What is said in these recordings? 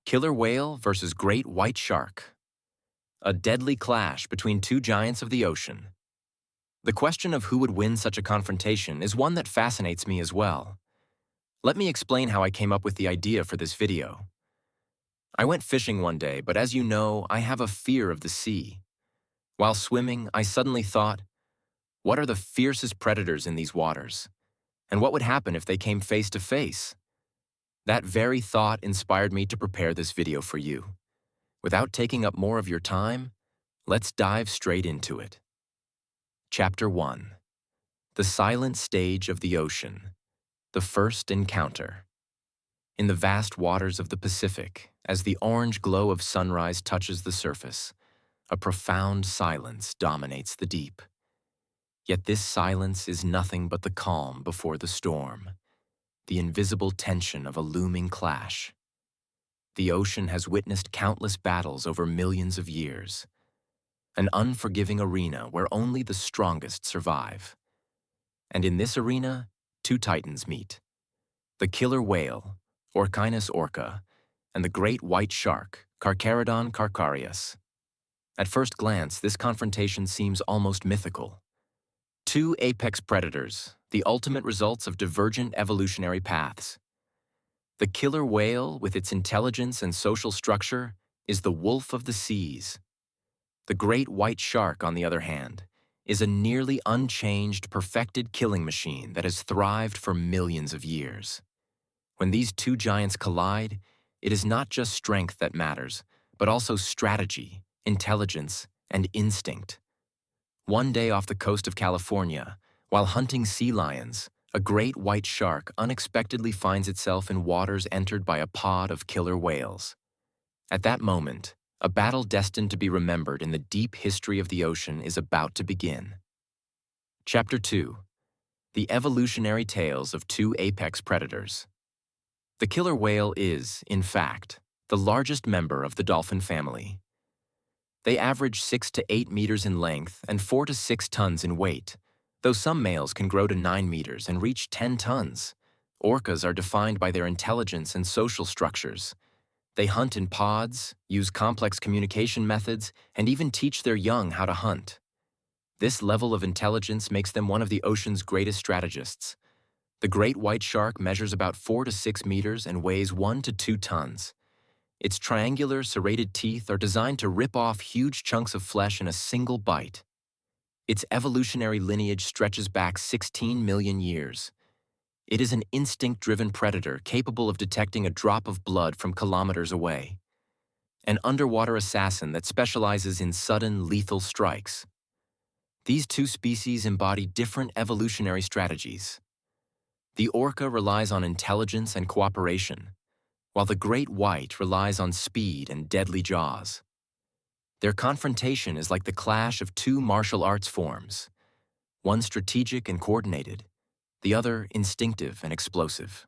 Killer whale versus great white shark. A deadly clash between two giants of the ocean. The question of who would win such a confrontation is one that fascinates me as well. Let me explain how I came up with the idea for this video. I went fishing one day, but as you know, I have a fear of the sea. While swimming, I suddenly thought, what are the fiercest predators in these waters? And what would happen if they came face to face? That very thought inspired me to prepare this video for you. Without taking up more of your time, let's dive straight into it. Chapter 1. The Silent Stage of the Ocean. The First Encounter. In the vast waters of the Pacific, as the orange glow of sunrise touches the surface, a profound silence dominates the deep. Yet this silence is nothing but the calm before the storm, the invisible tension of a looming clash. The ocean has witnessed countless battles over millions of years, an unforgiving arena where only the strongest survive. And in this arena, two titans meet: the killer whale, Orca, and the great white shark, Carcharodon carcharias. At first glance, this confrontation seems almost mythical. Two apex predators, the ultimate results of divergent evolutionary paths. The killer whale, with its intelligence and social structure, is the wolf of the seas. The great white shark, on the other hand, is a nearly unchanged, perfected killing machine that has thrived for millions of years. When these two giants collide, it is not just strength that matters, but also strategy, intelligence, and instinct. One day off the coast of California, while hunting sea lions, a great white shark unexpectedly finds itself in waters entered by a pod of killer whales. At that moment, a battle destined to be remembered in the deep history of the ocean is about to begin. Chapter 2. The Evolutionary Tales of Two Apex Predators. The killer whale is, in fact, the largest member of the dolphin family. They average 6 to 8 meters in length and 4 to 6 tons in weight, though some males can grow to 9 meters and reach 10 tons. Orcas are defined by their intelligence and social structures. They hunt in pods, use complex communication methods, and even teach their young how to hunt. This level of intelligence makes them one of the ocean's greatest strategists. The great white shark measures about 4 to 6 meters and weighs 1 to 2 tons. Its triangular, serrated teeth are designed to rip off huge chunks of flesh in a single bite. Its evolutionary lineage stretches back 16 million years. It is an instinct-driven predator capable of detecting a drop of blood from kilometers away. An underwater assassin that specializes in sudden, lethal strikes. These two species embody different evolutionary strategies. The orca relies on intelligence and cooperation, while the great white relies on speed and deadly jaws. Their confrontation is like the clash of two martial arts forms, one strategic and coordinated, the other instinctive and explosive.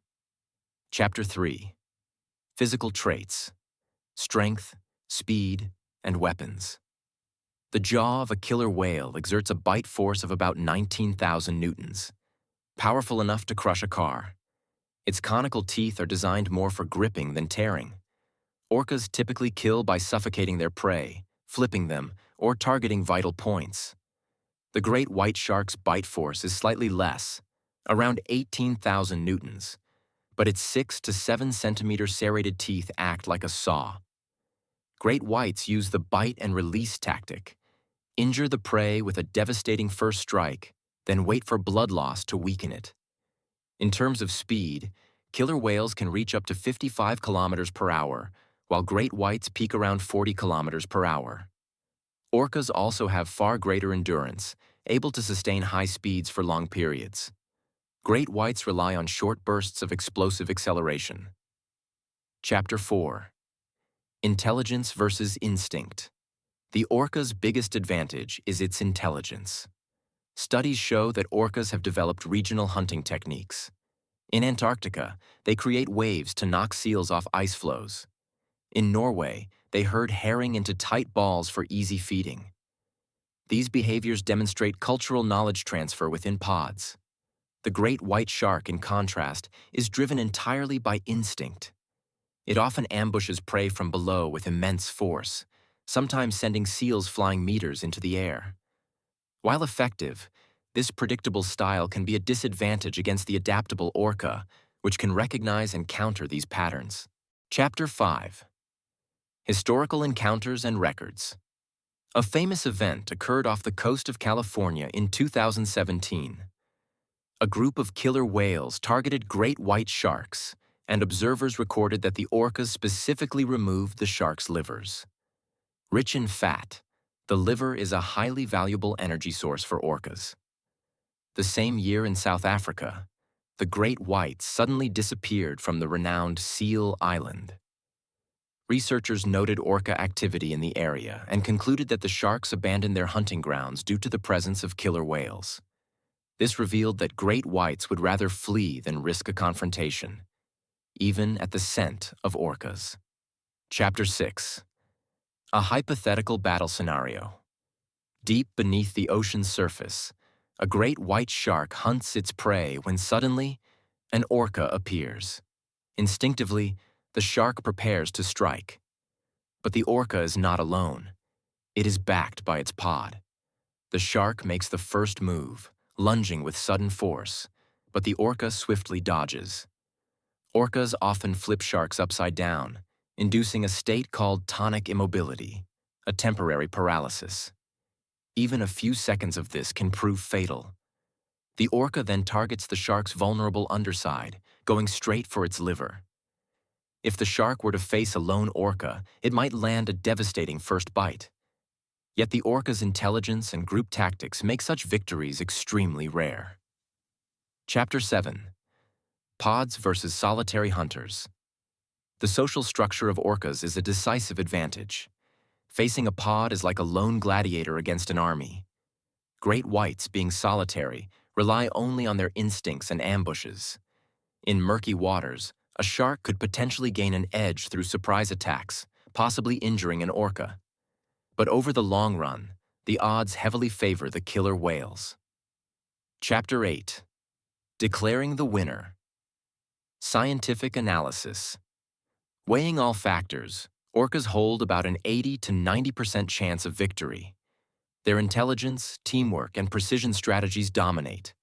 Chapter 3. Physical Traits: Strength, Speed, and Weapons. The jaw of a killer whale exerts a bite force of about 19,000 newtons, powerful enough to crush a car. Its conical teeth are designed more for gripping than tearing. Orcas typically kill by suffocating their prey, flipping them, or targeting vital points. The great white shark's bite force is slightly less, around 18,000 newtons, but its 6 to 7 centimeter serrated teeth act like a saw. Great whites use the bite and release tactic. Injure the prey with a devastating first strike, then wait for blood loss to weaken it. In terms of speed, killer whales can reach up to 55 kilometers per hour, while great whites peak around 40 kilometers per hour. Orcas also have far greater endurance, able to sustain high speeds for long periods. Great whites rely on short bursts of explosive acceleration. Chapter 4. Intelligence versus Instinct. The orca's biggest advantage is its intelligence. Studies show that orcas have developed regional hunting techniques. In Antarctica, they create waves to knock seals off ice floes. In Norway, they herd herring into tight balls for easy feeding. These behaviors demonstrate cultural knowledge transfer within pods. The great white shark, in contrast, is driven entirely by instinct. It often ambushes prey from below with immense force, sometimes sending seals flying meters into the air. While effective, this predictable style can be a disadvantage against the adaptable orca, which can recognize and counter these patterns. Chapter 5. Historical Encounters and Records. A famous event occurred off the coast of California in 2017. A group of killer whales targeted great white sharks, and observers recorded that the orcas specifically removed the sharks' livers. Rich in fat, the liver is a highly valuable energy source for orcas. The same year in South Africa, the great whites suddenly disappeared from the renowned Seal Island. Researchers noted orca activity in the area and concluded that the sharks abandoned their hunting grounds due to the presence of killer whales. This revealed that great whites would rather flee than risk a confrontation, even at the scent of orcas. Chapter 6. A hypothetical battle scenario. Deep beneath the ocean's surface, a great white shark hunts its prey when suddenly an orca appears. Instinctively, the shark prepares to strike. But the orca is not alone. It is backed by its pod. The shark makes the first move, lunging with sudden force, but the orca swiftly dodges. Orcas often flip sharks upside down, inducing a state called tonic immobility, a temporary paralysis. Even a few seconds of this can prove fatal. The orca then targets the shark's vulnerable underside, going straight for its liver. If the shark were to face a lone orca, it might land a devastating first bite. Yet the orca's intelligence and group tactics make such victories extremely rare. Chapter 7. Pods versus solitary hunters. The social structure of orcas is a decisive advantage. Facing a pod is like a lone gladiator against an army. Great whites, being solitary, rely only on their instincts and ambushes. In murky waters, a shark could potentially gain an edge through surprise attacks, possibly injuring an orca. But over the long run, the odds heavily favor the killer whales. Chapter 8. Declaring the winner. Scientific analysis. Weighing all factors, orcas hold about an 80 to 90% chance of victory. Their intelligence, teamwork, and precision strategies dominate.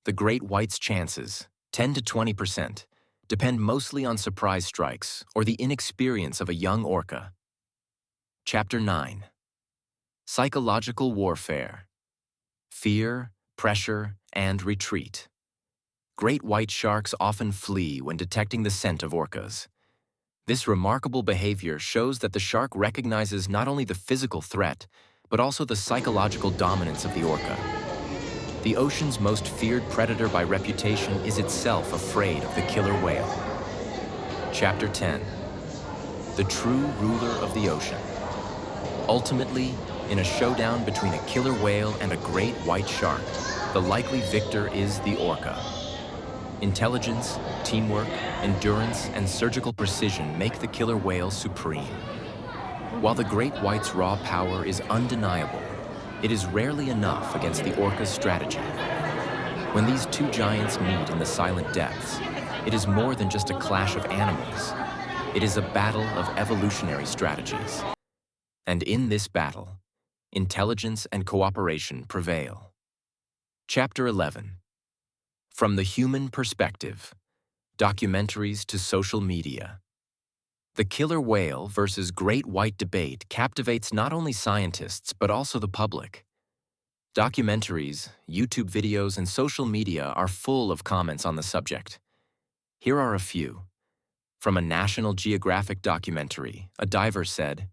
The great white's chances, 10 to 20%, depend mostly on surprise strikes or the inexperience of a young orca. Chapter 9. Psychological warfare. Fear, pressure, and retreat. Great white sharks often flee when detecting the scent of orcas. This remarkable behavior shows that the shark recognizes not only the physical threat, but also the psychological dominance of the orca. The ocean's most feared predator by reputation is itself afraid of the killer whale. Chapter 10. The true ruler of the ocean. Ultimately, in a showdown between a killer whale and a great white shark, the likely victor is the orca. Intelligence, teamwork, endurance, and surgical precision make the killer whale supreme. While the great white's raw power is undeniable, it is rarely enough against the orca's strategy. When these two giants meet in the silent depths, it is more than just a clash of animals. It is a battle of evolutionary strategies. And in this battle, intelligence and cooperation prevail. Chapter 11. From the human perspective, documentaries to social media. The killer whale versus great white debate captivates not only scientists but also the public. Documentaries, YouTube videos, and social media are full of comments on the subject. Here are a few. From a National Geographic documentary, a diver said,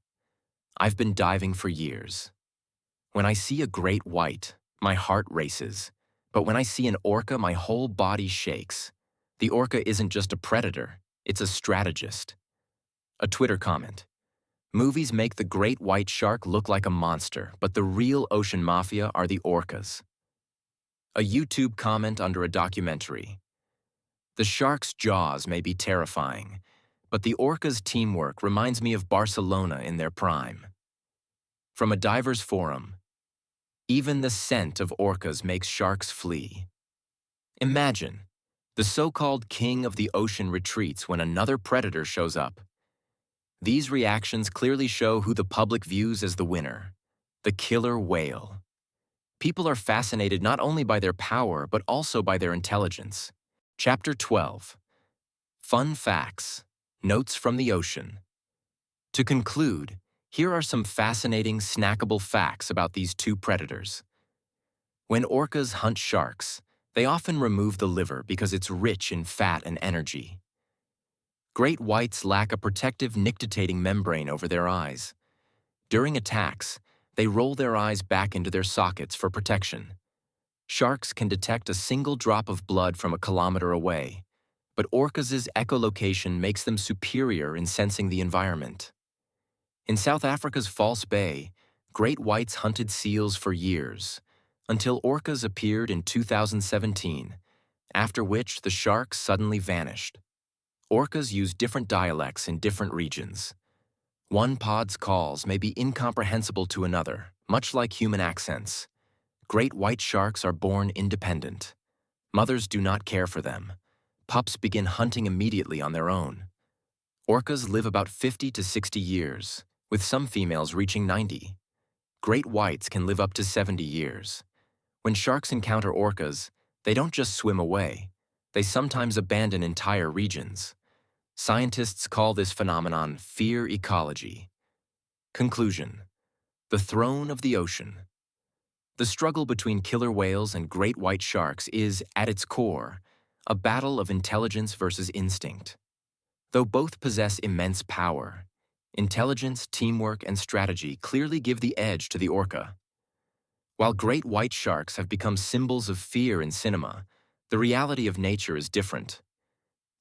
"I've been diving for years. When I see a great white, my heart races. But when I see an orca, my whole body shakes. The orca isn't just a predator, it's a strategist." A Twitter comment. "Movies make the great white shark look like a monster, but the real ocean mafia are the orcas." A YouTube comment under a documentary. "The shark's jaws may be terrifying, but the orca's teamwork reminds me of Barcelona in their prime." From a diver's forum. "Even the scent of orcas makes sharks flee." Imagine, the so-called king of the ocean retreats when another predator shows up. These reactions clearly show who the public views as the winner: the killer whale. People are fascinated not only by their power, but also by their intelligence. Chapter 12. Fun Facts. Notes from the Ocean. To conclude, here are some fascinating, snackable facts about these two predators. When orcas hunt sharks, they often remove the liver because it's rich in fat and energy. Great whites lack a protective nictitating membrane over their eyes. During attacks, they roll their eyes back into their sockets for protection. Sharks can detect a single drop of blood from a kilometer away, but orcas' echolocation makes them superior in sensing the environment. In South Africa's False Bay, great whites hunted seals for years, until orcas appeared in 2017, after which the sharks suddenly vanished. Orcas use different dialects in different regions. One pod's calls may be incomprehensible to another, much like human accents. Great white sharks are born independent. Mothers do not care for them. Pups begin hunting immediately on their own. Orcas live about 50 to 60 years, with some females reaching 90. Great whites can live up to 70 years. When sharks encounter orcas, they don't just swim away. They sometimes abandon entire regions. Scientists call this phenomenon fear ecology. Conclusion: the throne of the ocean. The struggle between killer whales and great white sharks is, at its core, a battle of intelligence versus instinct. Though both possess immense power, intelligence, teamwork, and strategy clearly give the edge to the orca. While great white sharks have become symbols of fear in cinema, the reality of nature is different.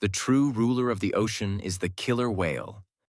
The true ruler of the ocean is the killer whale,